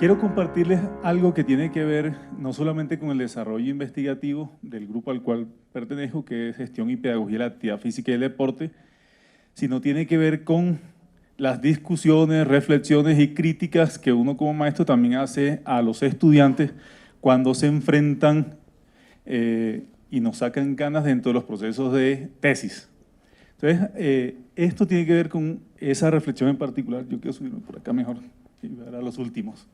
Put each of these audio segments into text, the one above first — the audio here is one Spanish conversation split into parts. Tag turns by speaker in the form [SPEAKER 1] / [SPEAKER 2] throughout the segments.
[SPEAKER 1] Quiero compartirles algo que tiene que ver no solamente con el desarrollo investigativo del grupo al cual pertenezco, que es Gestión y Pedagogía de la Actividad Física y el Deporte, sino tiene que ver con las discusiones, reflexiones y críticas que uno como maestro también hace a los estudiantes cuando se enfrentan y nos sacan ganas dentro de los procesos de tesis. Entonces, esto tiene que ver con esa reflexión en particular. Yo quiero subirme por acá mejor y ver a los últimos.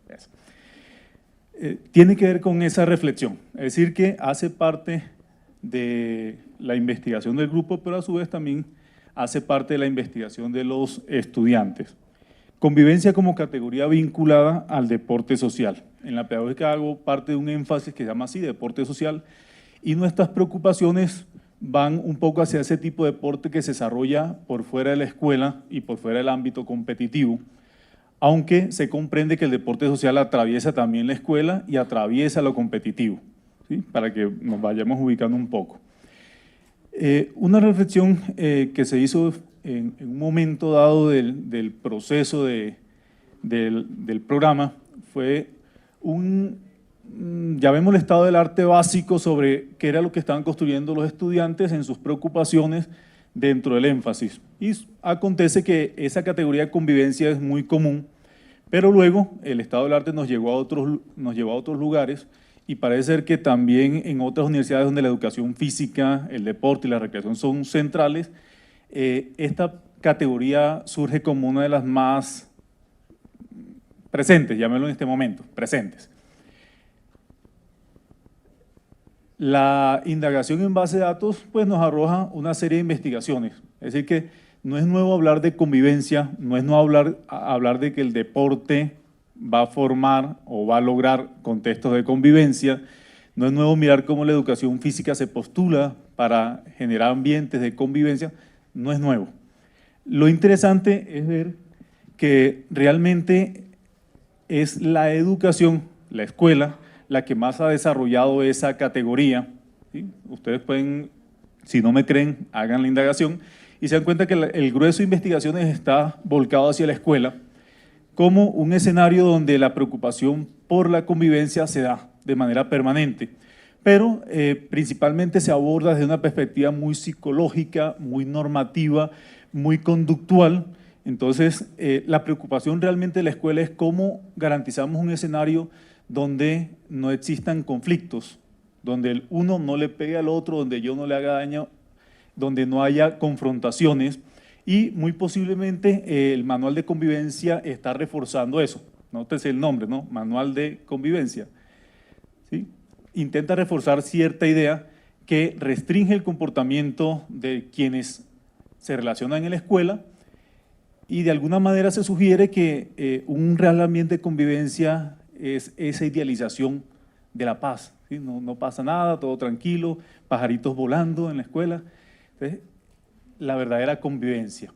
[SPEAKER 1] Tiene que ver con esa reflexión, es decir, que hace parte de la investigación del grupo, pero a su vez también hace parte de la investigación de los estudiantes. Convivencia como categoría vinculada al deporte social. En la pedagógica hago parte de un énfasis que se llama así, deporte social, y nuestras preocupaciones van un poco hacia ese tipo de deporte que se desarrolla por fuera de la escuela y por fuera del ámbito competitivo, aunque se comprende que el deporte social atraviesa también la escuela y atraviesa lo competitivo, ¿sí? Para que nos vayamos ubicando un poco. Una reflexión que se hizo en un momento dado del proceso del programa fue llamémosle estado del arte básico sobre qué era lo que estaban construyendo los estudiantes en sus preocupaciones dentro del énfasis. Y acontece que esa categoría de convivencia es muy común, pero luego el estado del arte nos llevó a otros lugares y parece ser que también en otras universidades donde la educación física, el deporte y la recreación son centrales, esta categoría surge como una de las más presentes, llamémoslo en este momento, presentes. La indagación en base de datos pues, nos arroja una serie de investigaciones, es decir que no es nuevo hablar de convivencia, no es nuevo hablar de que el deporte va a formar o va a lograr contextos de convivencia, no es nuevo mirar cómo la educación física se postula para generar ambientes de convivencia, no es nuevo. Lo interesante es ver que realmente es la educación, la escuela, la que más ha desarrollado esa categoría, ¿sí? Ustedes pueden, si no me creen, hagan la indagación y se dan cuenta que el grueso de investigaciones está volcado hacia la escuela como un escenario donde la preocupación por la convivencia se da de manera permanente, pero principalmente se aborda desde una perspectiva muy psicológica, muy normativa, muy conductual. Entonces, la preocupación realmente de la escuela es cómo garantizamos un escenario donde no existan conflictos, donde el uno no le pegue al otro, donde yo no le haga daño, donde no haya confrontaciones y muy posiblemente el manual de convivencia está reforzando eso. Nótese el nombre, ¿no? Manual de convivencia. ¿Sí? Intenta reforzar cierta idea que restringe el comportamiento de quienes se relacionan en la escuela y de alguna manera se sugiere que un real ambiente de convivencia es esa idealización de la paz, ¿sí? No pasa nada, todo tranquilo, pajaritos volando en la escuela. Entonces, la verdadera convivencia.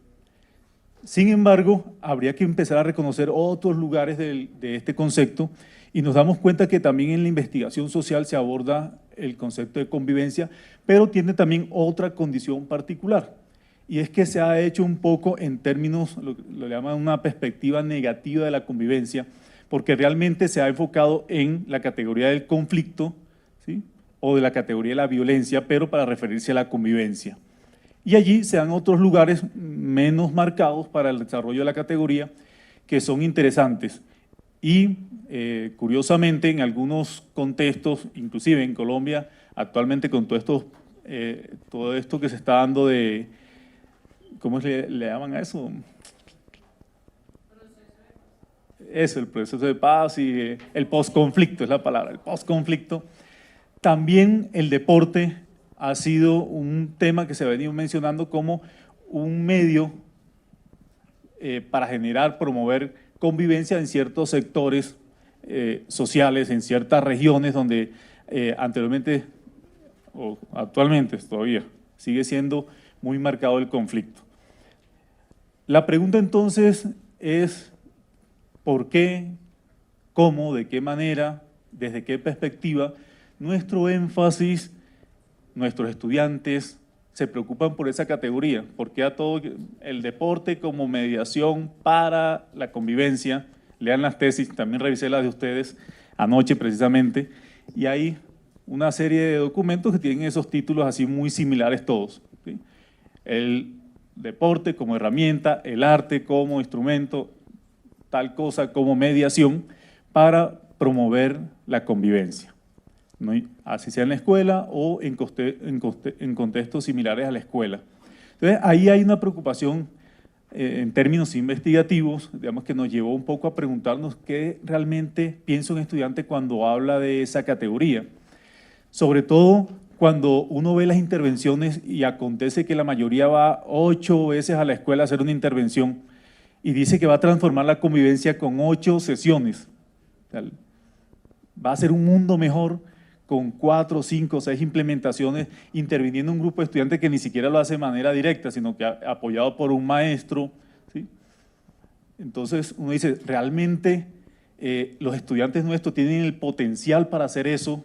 [SPEAKER 1] Sin embargo, habría que empezar a reconocer otros lugares de este concepto y nos damos cuenta que también en la investigación social se aborda el concepto de convivencia, pero tiene también otra condición particular, y es que se ha hecho un poco en términos, lo llaman una perspectiva negativa de la convivencia, porque realmente se ha enfocado en la categoría del conflicto, ¿sí? O de la categoría de la violencia, pero para referirse a la convivencia. Y allí se dan otros lugares menos marcados para el desarrollo de la categoría que son interesantes. Y curiosamente en algunos contextos, inclusive en Colombia, actualmente con todo esto que se está dando de, ¿cómo le llaman a eso? Eso, el proceso de paz y el posconflicto es la palabra, el posconflicto. También el deporte ha sido un tema que se ha venido mencionando como un medio para generar, promover convivencia en ciertos sectores sociales, en ciertas regiones donde anteriormente o actualmente todavía sigue siendo muy marcado el conflicto. La pregunta entonces es ¿por qué? ¿Cómo? ¿De qué manera? ¿Desde qué perspectiva? Nuestro énfasis, nuestros estudiantes se preocupan por esa categoría, porque a todo el deporte como mediación para la convivencia lean las tesis, también revisé las de ustedes anoche precisamente, y hay una serie de documentos que tienen esos títulos así muy similares todos, ¿sí? El deporte como herramienta, el arte como instrumento, tal cosa como mediación para promover la convivencia, ¿no? Así sea en la escuela o en contextos similares a la escuela. Entonces, ahí hay una preocupación en términos investigativos, digamos, que nos llevó un poco a preguntarnos qué realmente piensa un estudiante cuando habla de esa categoría. Sobre todo cuando uno ve las intervenciones y acontece que la mayoría va 8 veces a la escuela a hacer una intervención y dice que va a transformar la convivencia con 8 sesiones. O sea, va a ser un mundo mejor con 4, 5, 6 implementaciones, interviniendo un grupo de estudiantes que ni siquiera lo hace de manera directa, sino que apoyado por un maestro, ¿sí? Entonces uno dice, ¿realmente los estudiantes nuestros tienen el potencial para hacer eso?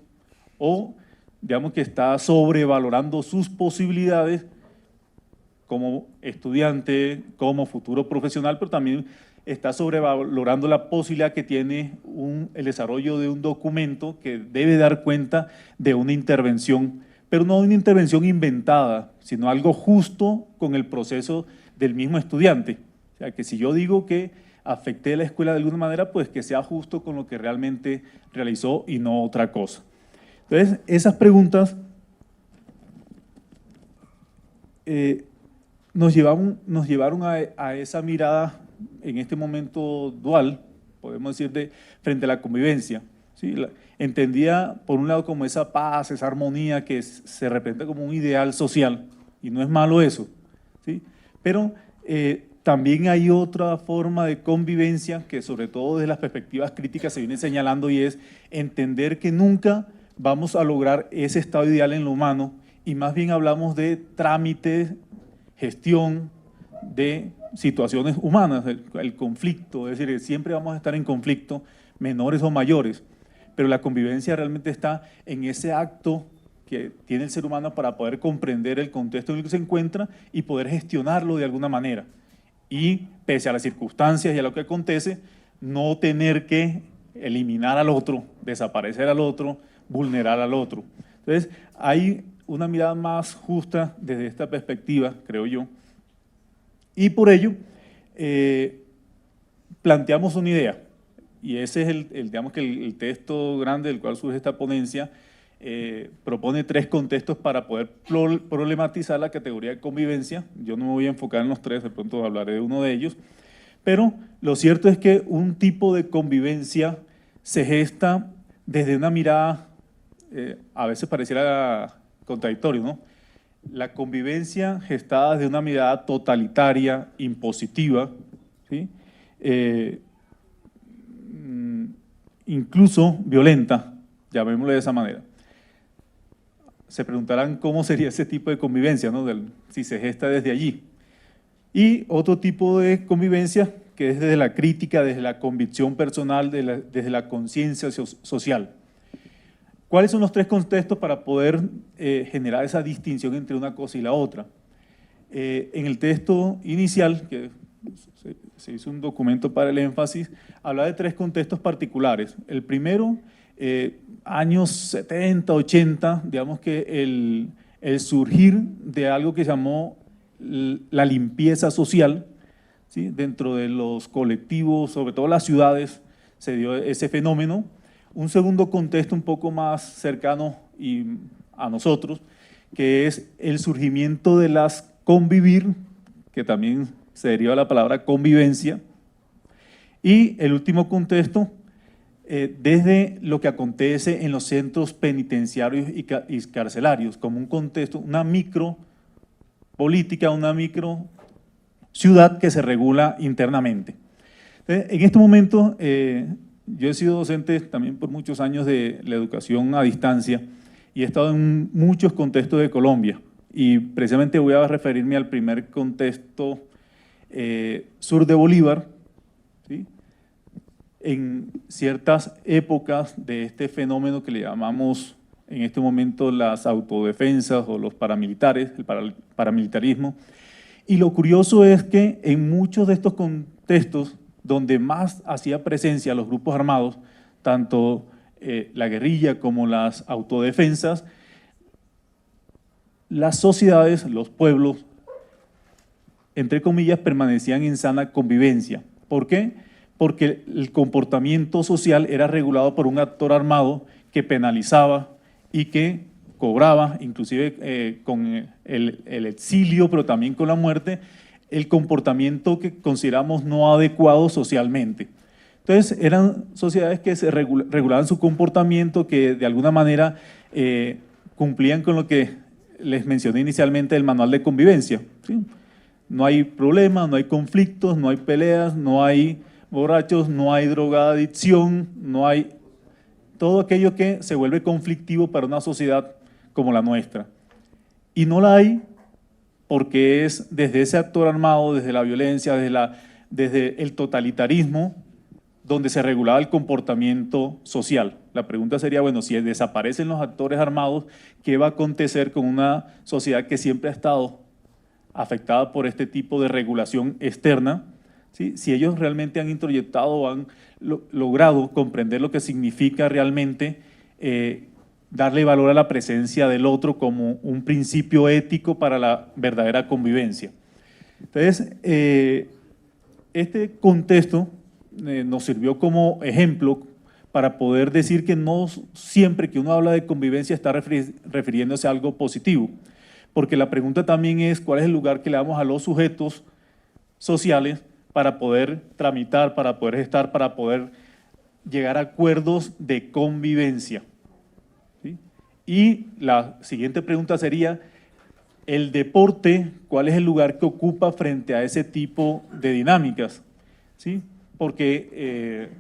[SPEAKER 1] O digamos que está sobrevalorando sus posibilidades como estudiante, como futuro profesional, pero también está sobrevalorando la posibilidad que tiene el desarrollo de un documento que debe dar cuenta de una intervención, pero no una intervención inventada, sino algo justo con el proceso del mismo estudiante. O sea, que si yo digo que afecté la escuela de alguna manera, pues que sea justo con lo que realmente realizó y no otra cosa. Entonces, esas preguntas nos llevaron a esa mirada en este momento dual, podemos decir, frente a la convivencia, ¿sí? Entendía por un lado como esa paz, esa armonía que se representa como un ideal social, y no es malo eso, ¿sí? Pero también hay otra forma de convivencia que sobre todo desde las perspectivas críticas se viene señalando, y es entender que nunca vamos a lograr ese estado ideal en lo humano, y más bien hablamos de trámites, gestión de situaciones humanas, el conflicto, es decir, siempre vamos a estar en conflicto, menores o mayores, pero la convivencia realmente está en ese acto que tiene el ser humano para poder comprender el contexto en el que se encuentra y poder gestionarlo de alguna manera. Y pese a las circunstancias y a lo que acontece, no tener que eliminar al otro, desaparecer al otro, vulnerar al otro. Entonces, hay una mirada más justa desde esta perspectiva, creo yo, y por ello planteamos una idea, y ese es digamos que el texto grande del cual surge esta ponencia. Propone 3 contextos para poder problematizar la categoría de convivencia. Yo no me voy a enfocar en los 3, de pronto hablaré de uno de ellos, pero lo cierto es que un tipo de convivencia se gesta desde una mirada, a veces pareciera contradictorio, ¿no? La convivencia gestada desde una mirada totalitaria, impositiva, ¿sí? Incluso violenta, llamémoslo de esa manera. Se preguntarán cómo sería ese tipo de convivencia, ¿no? Si se gesta desde allí. Y otro tipo de convivencia que es desde la crítica, desde la convicción personal, desde la conciencia social. ¿Cuáles son los 3 contextos para poder generar esa distinción entre una cosa y la otra? En el texto inicial, que se hizo un documento para el énfasis, habla de 3 contextos particulares. El primero, años 70, 80, digamos que el surgir de algo que se llamó la limpieza social, ¿sí? Dentro de los colectivos, sobre todo las ciudades, se dio ese fenómeno. Un segundo contexto un poco más cercano a nosotros, que es el surgimiento de las convivir, que también se deriva de la palabra convivencia. Y el último contexto, desde lo que acontece en los centros penitenciarios y carcelarios, como un contexto, una micro política, una micro ciudad que se regula internamente. Entonces, en este momento, yo he sido docente también por muchos años de la educación a distancia y he estado en muchos contextos de Colombia, y precisamente voy a referirme al primer contexto sur de Bolívar, ¿sí? En ciertas épocas de este fenómeno que le llamamos en este momento las autodefensas o los paramilitares, el paramilitarismo. Y lo curioso es que en muchos de estos contextos donde más hacía presencia los grupos armados, tanto la guerrilla como las autodefensas, las sociedades, los pueblos, entre comillas, permanecían en sana convivencia. ¿Por qué? Porque el comportamiento social era regulado por un actor armado que penalizaba y que cobraba, inclusive con el exilio, pero también con la muerte, el comportamiento que consideramos no adecuado socialmente. Entonces, eran sociedades que se regulaban su comportamiento, que de alguna manera cumplían con lo que les mencioné inicialmente del manual de convivencia, ¿sí? No hay problemas, no hay conflictos, no hay peleas, no hay borrachos, no hay drogadicción, no hay todo aquello que se vuelve conflictivo para una sociedad como la nuestra. Y no la hay porque es desde ese actor armado, desde la violencia, desde el totalitarismo, donde se regulaba el comportamiento social. La pregunta sería, bueno, si desaparecen los actores armados, ¿qué va a acontecer con una sociedad que siempre ha estado afectada por este tipo de regulación externa? ¿Sí? Si ellos realmente han introyectado o han logrado comprender lo que significa realmente darle valor a la presencia del otro como un principio ético para la verdadera convivencia. Entonces, este contexto nos sirvió como ejemplo para poder decir que no siempre que uno habla de convivencia está refiriéndose a algo positivo, porque la pregunta también es cuál es el lugar que le damos a los sujetos sociales para poder tramitar, para poder gestar, para poder llegar a acuerdos de convivencia. ¿Sí? Y la siguiente pregunta sería, el deporte, ¿cuál es el lugar que ocupa frente a ese tipo de dinámicas? ¿Sí? Porque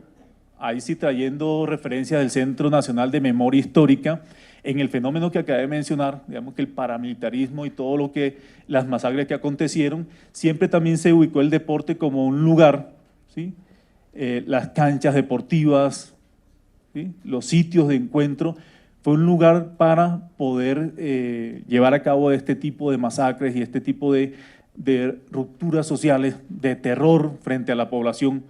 [SPEAKER 1] ahí sí, trayendo referencias del Centro Nacional de Memoria Histórica, en el fenómeno que acabé de mencionar, digamos que el paramilitarismo y todo lo que, las masacres que acontecieron, siempre también se ubicó el deporte como un lugar, ¿sí? Las canchas deportivas, ¿sí? Los sitios de encuentro, fue un lugar para poder llevar a cabo este tipo de masacres y este tipo de rupturas sociales, de terror frente a la población.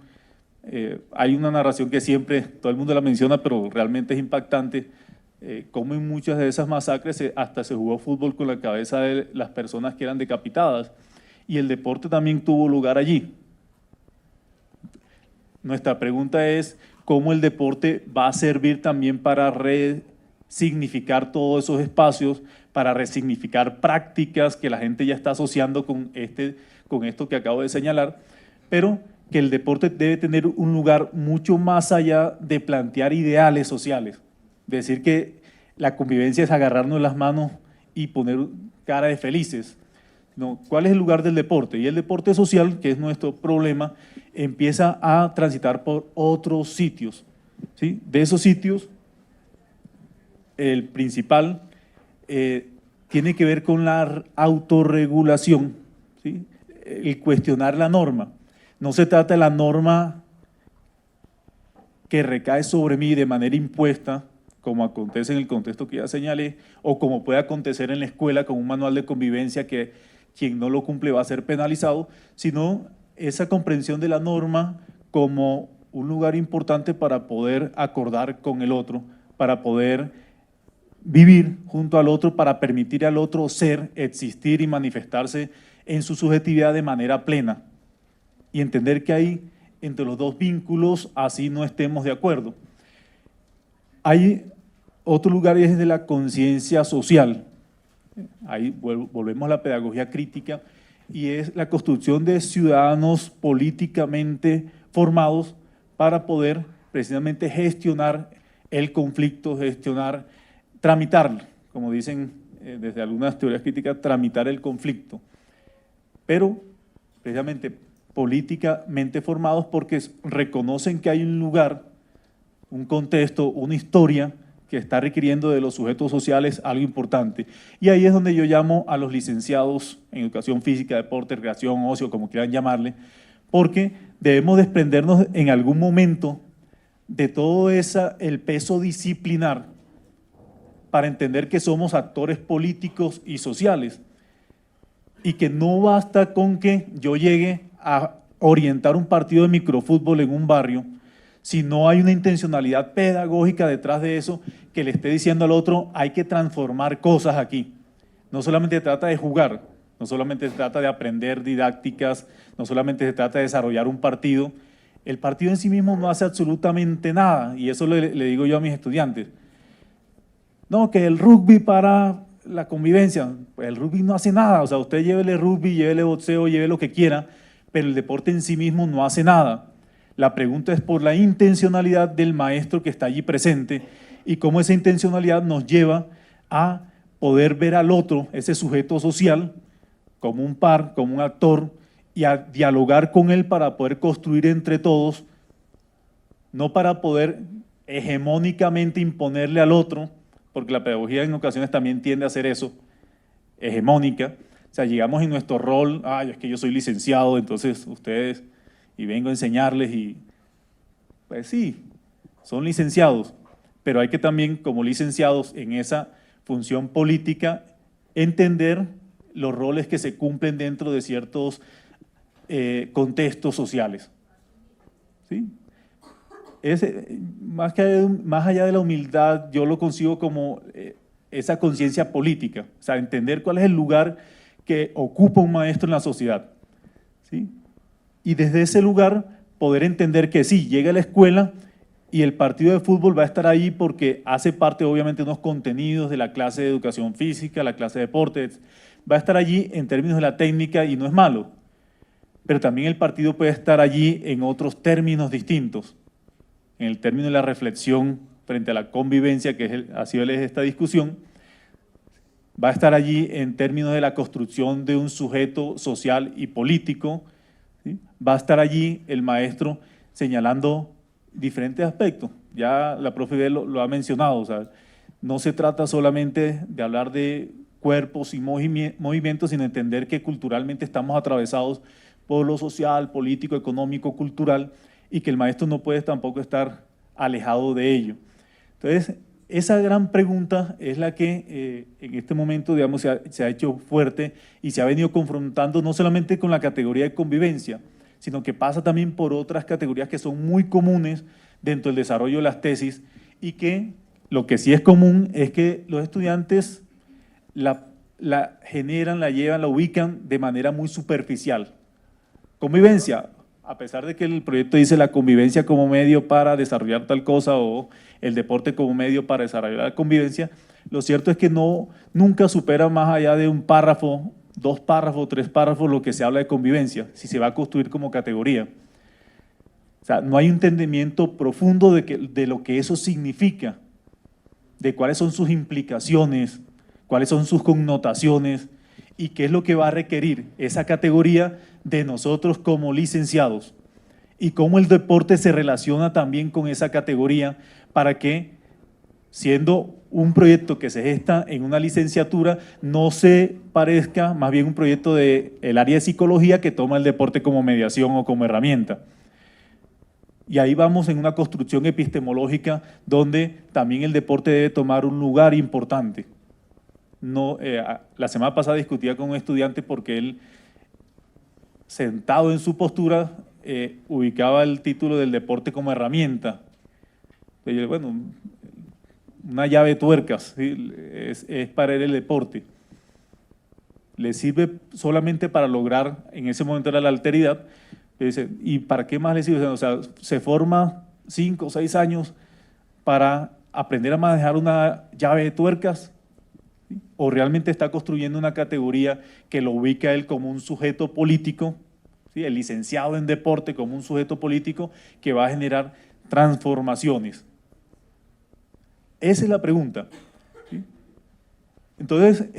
[SPEAKER 1] Hay una narración que siempre todo el mundo la menciona, pero realmente es impactante, como en muchas de esas masacres hasta se jugó fútbol con la cabeza de las personas que eran decapitadas, y el deporte también tuvo lugar allí. Nuestra pregunta es cómo el deporte va a servir también para resignificar todos esos espacios, para resignificar prácticas que la gente ya está asociando con esto que acabo de señalar, pero que el deporte debe tener un lugar mucho más allá de plantear ideales sociales. Decir que la convivencia es agarrarnos las manos y poner cara de felices. No, ¿cuál es el lugar del deporte? Y el deporte social, que es nuestro problema, empieza a transitar por otros sitios, ¿sí? De esos sitios, el principal tiene que ver con la autorregulación, ¿sí? El cuestionar la norma. No se trata de la norma que recae sobre mí de manera impuesta, como acontece en el contexto que ya señalé, o como puede acontecer en la escuela con un manual de convivencia que quien no lo cumple va a ser penalizado, sino esa comprensión de la norma como un lugar importante para poder acordar con el otro, para poder vivir junto al otro, para permitir al otro ser, existir y manifestarse en su subjetividad de manera plena, y entender que hay entre los dos vínculos, así no estemos de acuerdo. Hay otro lugar y es de la conciencia social. Ahí volvemos a la pedagogía crítica y es la construcción de ciudadanos políticamente formados para poder precisamente gestionar el conflicto, tramitarlo, como dicen desde algunas teorías críticas, tramitar el conflicto, pero precisamente políticamente formados porque reconocen que hay un lugar, un contexto, una historia que está requiriendo de los sujetos sociales algo importante. Y ahí es donde yo llamo a los licenciados en educación física, deporte, recreación, ocio, como quieran llamarle, porque debemos desprendernos en algún momento de todo el peso disciplinar para entender que somos actores políticos y sociales y que no basta con que yo llegue a orientar un partido de microfútbol en un barrio si no hay una intencionalidad pedagógica detrás de eso que le esté diciendo al otro hay que transformar cosas aquí. No solamente se trata de jugar, no solamente se trata de aprender didácticas, no solamente se trata de desarrollar un partido. El partido en sí mismo no hace absolutamente nada, y eso le digo yo a mis estudiantes. No, que el rugby para la convivencia, pues el rugby no hace nada, o sea, usted llévele rugby, llévele boxeo, lleve lo que quiera, pero el deporte en sí mismo no hace nada. La pregunta es por la intencionalidad del maestro que está allí presente y cómo esa intencionalidad nos lleva a poder ver al otro, ese sujeto social, como un par, como un actor, y a dialogar con él para poder construir entre todos, no para poder hegemónicamente imponerle al otro, porque la pedagogía en ocasiones también tiende a hacer eso, hegemónica. O sea, llegamos en nuestro rol, es que yo soy licenciado, entonces ustedes, y vengo a enseñarles, y pues sí, son licenciados, pero hay que también, como licenciados en esa función política, entender los roles que se cumplen dentro de ciertos contextos sociales. ¿Sí? Más allá de la humildad, yo lo consigo como esa conciencia política, o sea, entender cuál es el lugar que ocupa un maestro en la sociedad. ¿Sí? Y desde ese lugar poder entender que sí, llega a la escuela y el partido de fútbol va a estar ahí porque hace parte obviamente de unos contenidos de la clase de educación física, la clase de deportes, va a estar allí en términos de la técnica y no es malo, pero también el partido puede estar allí en otros términos distintos, en el término de la reflexión frente a la convivencia, que ha sido el eje de esta discusión, va a estar allí en términos de la construcción de un sujeto social y político, ¿sí? Va a estar allí el maestro señalando diferentes aspectos, ya la profe Bel lo ha mencionado, o sea, no se trata solamente de hablar de cuerpos y movimientos, sino entender que culturalmente estamos atravesados por lo social, político, económico, cultural, y que el maestro no puede tampoco estar alejado de ello. Entonces, esa gran pregunta es la que en este momento, digamos, se ha hecho fuerte y se ha venido confrontando no solamente con la categoría de convivencia, sino que pasa también por otras categorías que son muy comunes dentro del desarrollo de las tesis y que lo que sí es común es que los estudiantes la generan, la llevan, la ubican de manera muy superficial. Convivencia, a pesar de que el proyecto dice la convivencia como medio para desarrollar tal cosa o el deporte como medio para desarrollar la convivencia, lo cierto es que nunca supera más allá de un párrafo, 2 párrafos, 3 párrafos lo que se habla de convivencia, si se va a construir como categoría. O sea, no hay un entendimiento profundo de lo que eso significa, de cuáles son sus implicaciones, cuáles son sus connotaciones y qué es lo que va a requerir esa categoría de nosotros como licenciados y cómo el deporte se relaciona también con esa categoría para que, siendo un proyecto que se gesta en una licenciatura, no se parezca más bien un proyecto del área de psicología que toma el deporte como mediación o como herramienta. Y ahí vamos en una construcción epistemológica donde también el deporte debe tomar un lugar importante. No, la semana pasada discutía con un estudiante porque él, sentado en su postura, ubicaba el título del deporte como herramienta. Y yo, bueno, una llave de tuercas, ¿sí? es para él el deporte. Le sirve solamente para lograr, en ese momento era la alteridad, dice, ¿y para qué más le sirve? O sea, se forma 5 o 6 años para aprender a manejar una llave de tuercas, ¿sí? O realmente está construyendo una categoría que lo ubica a él como un sujeto político, ¿sí? El licenciado en deporte como un sujeto político que va a generar transformaciones. Esa es la pregunta, ¿sí? Entonces,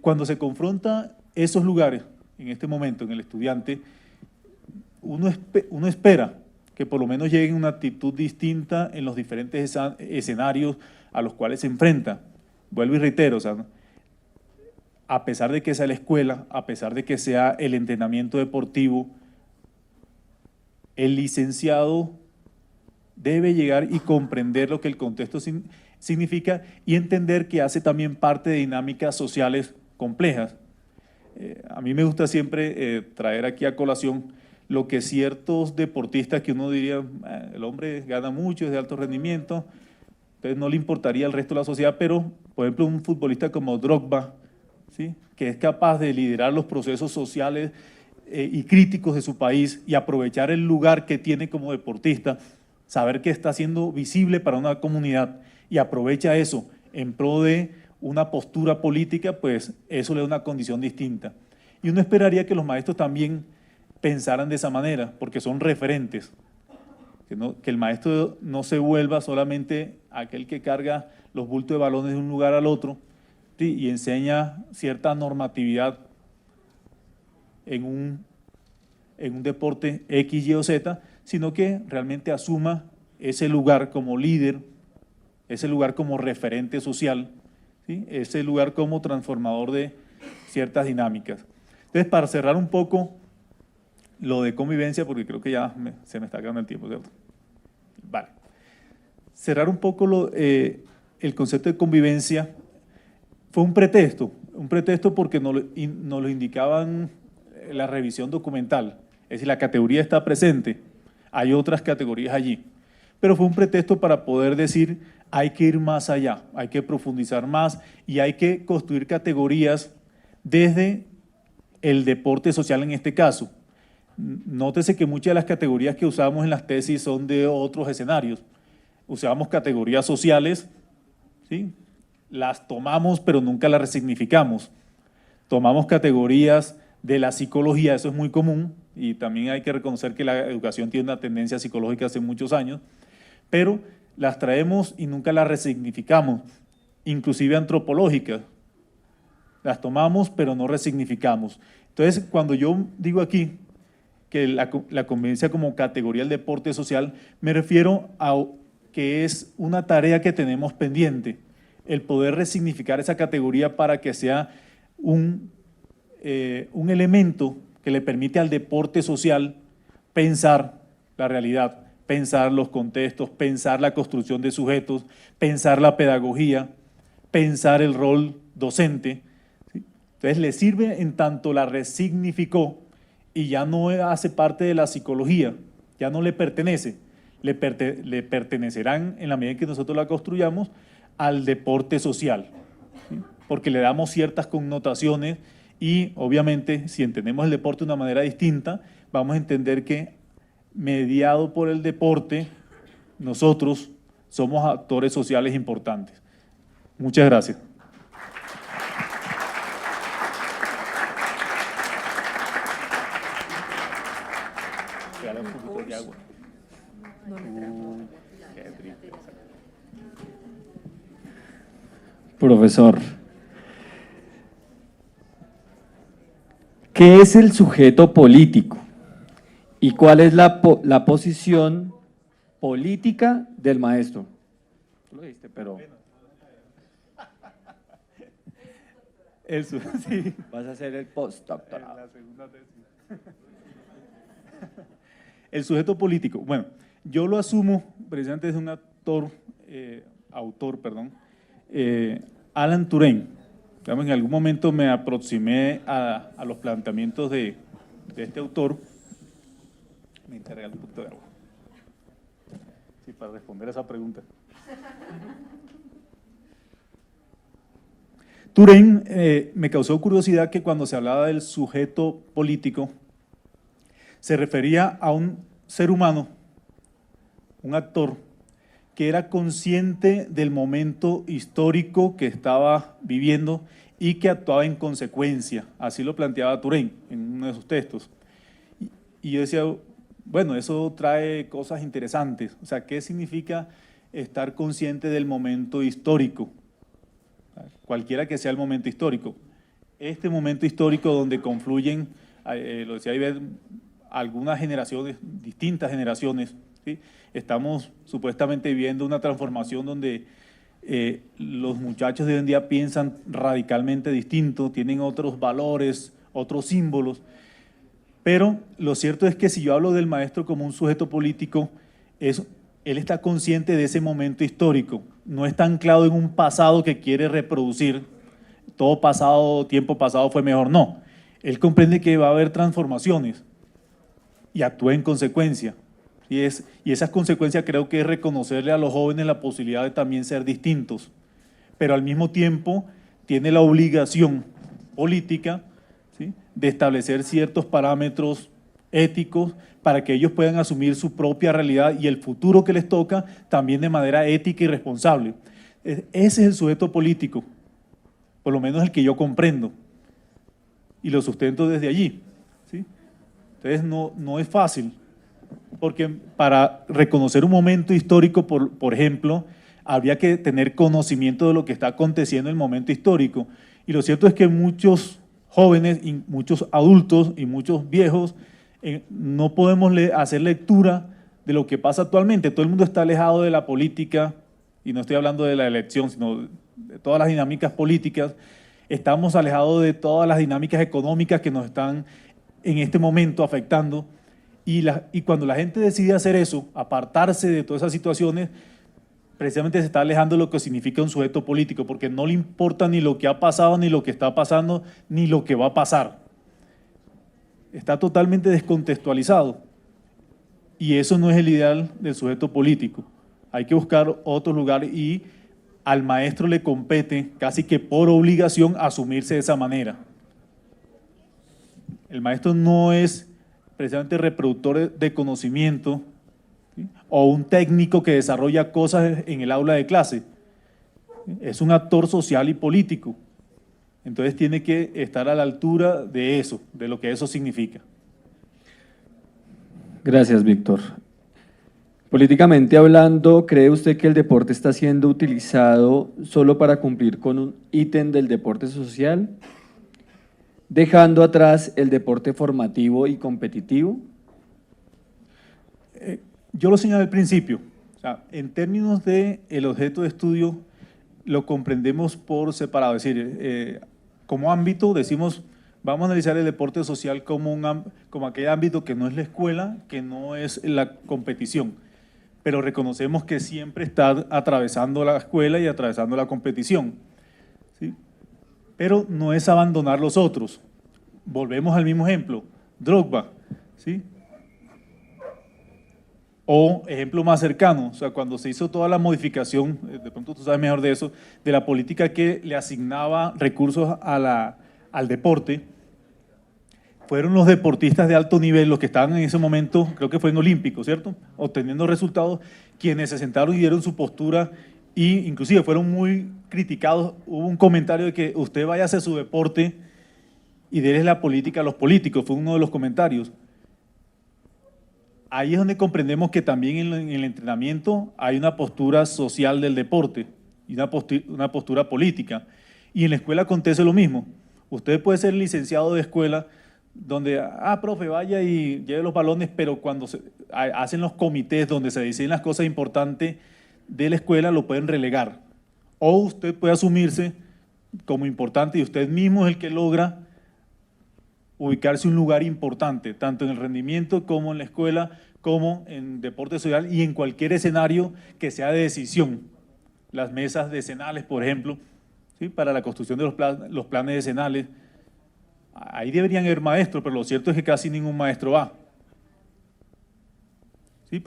[SPEAKER 1] cuando se confronta esos lugares, en este momento, en el estudiante, uno espera que por lo menos lleguen una actitud distinta en los diferentes escenarios a los cuales se enfrenta. Vuelvo y reitero, o sea, a pesar de que sea la escuela, a pesar de que sea el entrenamiento deportivo, el licenciado debe llegar y comprender lo que el contexto significa y entender que hace también parte de dinámicas sociales complejas. A mí me gusta siempre traer aquí a colación lo que ciertos deportistas que uno diría, el hombre gana mucho, es de alto rendimiento, entonces no le importaría al resto de la sociedad, pero por ejemplo un futbolista como Drogba, ¿sí?, que es capaz de liderar los procesos sociales y críticos de su país y aprovechar el lugar que tiene como deportista, saber que está siendo visible para una comunidad y aprovecha eso en pro de una postura política, pues eso le da una condición distinta. Y uno esperaría que los maestros también pensaran de esa manera, porque son referentes, que el maestro no se vuelva solamente aquel que carga los bultos de balones de un lugar al otro, ¿sí?, y enseña cierta normatividad en un deporte X, Y o Z, sino que realmente asuma ese lugar como líder, ese lugar como referente social, ¿sí?, ese lugar como transformador de ciertas dinámicas. Entonces, para cerrar un poco lo de convivencia, porque creo que ya se me está acabando el tiempo, ¿cierto? Vale. Cerrar un poco el concepto de convivencia fue un pretexto porque nos lo indicaban la revisión documental, es decir, la categoría está presente, hay otras categorías allí, pero fue un pretexto para poder decir hay que ir más allá, hay que profundizar más y hay que construir categorías desde el deporte social en este caso. Nótese que muchas de las categorías que usamos en las tesis son de otros escenarios. Usábamos categorías sociales, ¿sí?, las tomamos pero nunca las resignificamos. Tomamos categorías de la psicología, eso es muy común, y también hay que reconocer que la educación tiene una tendencia psicológica hace muchos años, pero las traemos y nunca las resignificamos, inclusive antropológicas. Las tomamos pero no resignificamos. Entonces, cuando yo digo aquí que la convivencia como categoría del deporte social, me refiero a que es una tarea que tenemos pendiente, el poder resignificar esa categoría para que sea un elemento que le permite al deporte social pensar la realidad, pensar los contextos, pensar la construcción de sujetos, pensar la pedagogía, pensar el rol docente, ¿sí? Entonces le sirve en tanto la resignificó y ya no hace parte de la psicología, ya no le pertenece, le pertenecerán en la medida en que nosotros la construyamos al deporte social, ¿sí?, porque le damos ciertas connotaciones y obviamente si entendemos el deporte de una manera distinta, vamos a entender que mediado por el deporte, nosotros somos actores sociales importantes. Muchas gracias. Regálame un poquito de agua. Qué triste.
[SPEAKER 2] Profesor, ¿qué es el sujeto político y cuál es la posición política del maestro? Tú lo dijiste, pero…
[SPEAKER 1] Sí.
[SPEAKER 2] Vas a hacer el postdoctorado.
[SPEAKER 1] En la segunda tesis. El sujeto político, bueno, yo lo asumo precisamente desde un autor, Alan Turing. Digamos, en algún momento me aproximé a los planteamientos de este autor. Me encarga un poquito de agua. Sí, para responder a esa pregunta. Turing me causó curiosidad que cuando se hablaba del sujeto político se refería a un ser humano, un actor, que era consciente del momento histórico que estaba viviendo y que actuaba en consecuencia. Así lo planteaba Turing en uno de sus textos. Y yo decía, bueno, eso trae cosas interesantes. O sea, ¿qué significa estar consciente del momento histórico? Cualquiera que sea el momento histórico. Este momento histórico donde confluyen, lo decía Iber, algunas generaciones, distintas generaciones, ¿sí? Estamos supuestamente viviendo una transformación donde los muchachos de hoy en día piensan radicalmente distinto, tienen otros valores, otros símbolos, pero lo cierto es que si yo hablo del maestro como un sujeto político, él está consciente de ese momento histórico, no está anclado en un pasado que quiere reproducir, todo pasado, tiempo pasado fue mejor, no. Él comprende que va a haber transformaciones y actúe en consecuencia. Y esas consecuencias creo que es reconocerle a los jóvenes la posibilidad de también ser distintos, pero al mismo tiempo tiene la obligación política, ¿sí?, de establecer ciertos parámetros éticos para que ellos puedan asumir su propia realidad y el futuro que les toca también de manera ética y responsable. Ese es el sujeto político, por lo menos el que yo comprendo y lo sustento desde allí, ¿sí? Entonces no es fácil, porque para reconocer un momento histórico, por ejemplo, habría que tener conocimiento de lo que está aconteciendo en el momento histórico. Y lo cierto es que muchos jóvenes, y muchos adultos y muchos viejos no podemos hacer lectura de lo que pasa actualmente. Todo el mundo está alejado de la política, y no estoy hablando de la elección, sino de todas las dinámicas políticas. Estamos alejados de todas las dinámicas económicas que nos están en este momento afectando. Y cuando la gente decide hacer eso, apartarse de todas esas situaciones, precisamente se está alejando de lo que significa un sujeto político, porque no le importa ni lo que ha pasado, ni lo que está pasando, ni lo que va a pasar. Está totalmente descontextualizado. Y eso no es el ideal del sujeto político. Hay que buscar otro lugar y al maestro le compete casi que por obligación asumirse de esa manera. El maestro no es precisamente reproductor de conocimiento, ¿sí?, o un técnico que desarrolla cosas en el aula de clase. Es un actor social y político. Entonces tiene que estar a la altura de eso, de lo que eso significa.
[SPEAKER 2] Gracias, Víctor. Políticamente hablando, ¿cree usted que el deporte está siendo utilizado solo para cumplir con un ítem del deporte social, dejando atrás el deporte formativo y competitivo?
[SPEAKER 1] Yo lo señalé al principio, o sea, en términos del objeto de estudio lo comprendemos por separado, es decir, como ámbito decimos, vamos a analizar el deporte social como aquel ámbito que no es la escuela, que no es la competición, pero reconocemos que siempre está atravesando la escuela y atravesando la competición, ¿sí? Pero no es abandonar los otros. Volvemos al mismo ejemplo, Drogba, ¿sí? O ejemplo más cercano, o sea, cuando se hizo toda la modificación, de pronto tú sabes mejor de eso, de la política que le asignaba recursos al deporte, fueron los deportistas de alto nivel, los que estaban en ese momento, creo que fue en Olímpico, ¿cierto?, obteniendo resultados, quienes se sentaron y dieron su postura, y inclusive fueron muy criticados. Hubo un comentario de que usted vaya a hacer su deporte y déles la política a los políticos, fue uno de los comentarios. Ahí es donde comprendemos que también en el entrenamiento hay una postura social del deporte y una postura política. Y en la escuela acontece lo mismo. Usted puede ser licenciado de escuela donde, profe, vaya y lleve los balones, pero cuando hacen los comités donde se deciden las cosas importantes de la escuela, lo pueden relegar. O usted puede asumirse como importante y usted mismo es el que logra ubicarse en un lugar importante, tanto en el rendimiento como en la escuela, como en deporte social y en cualquier escenario que sea de decisión. Las mesas decenales, por ejemplo, ¿sí?, para la construcción de los planes decenales. Ahí deberían haber maestros, pero lo cierto es que casi ningún maestro va. Sí,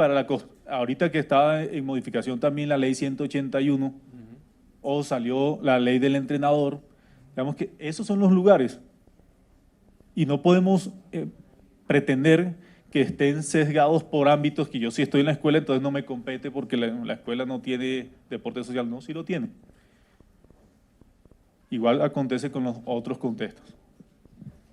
[SPEAKER 1] ahorita que está en modificación también la ley 181, o salió la ley del entrenador, digamos que esos son los lugares. Y no podemos pretender que estén sesgados por ámbitos que yo sí estoy en la escuela, entonces no me compete porque la escuela no tiene deporte social. No, sí lo tiene. Igual acontece con los otros contextos.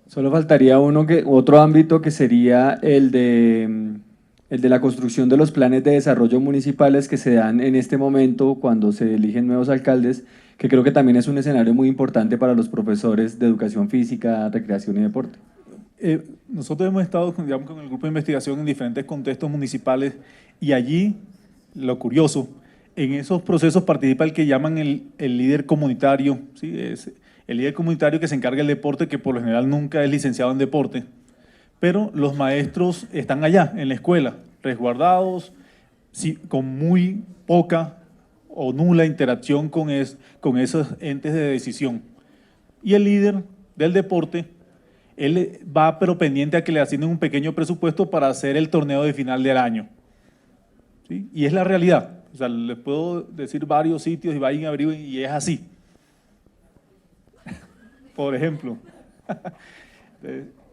[SPEAKER 2] Solo faltaría otro ámbito que sería el de la construcción de los planes de desarrollo municipales que se dan en este momento cuando se eligen nuevos alcaldes, que creo que también es un escenario muy importante para los profesores de educación física, recreación y deporte.
[SPEAKER 1] Nosotros hemos estado, digamos, con el grupo de investigación en diferentes contextos municipales y allí, lo curioso, en esos procesos participa el que llaman el líder comunitario, ¿sí? Es el líder comunitario que se encarga del deporte, que por lo general nunca es licenciado en deporte, pero los maestros están allá, en la escuela, resguardados, sí, con muy poca o nula interacción con esos entes de decisión. Y el líder del deporte él va pero pendiente a que le asignen un pequeño presupuesto para hacer el torneo de final del año. ¿Sí? Y es la realidad. O sea, les puedo decir varios sitios y vayan a abrir y es así. Por ejemplo.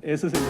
[SPEAKER 1] Ese es el...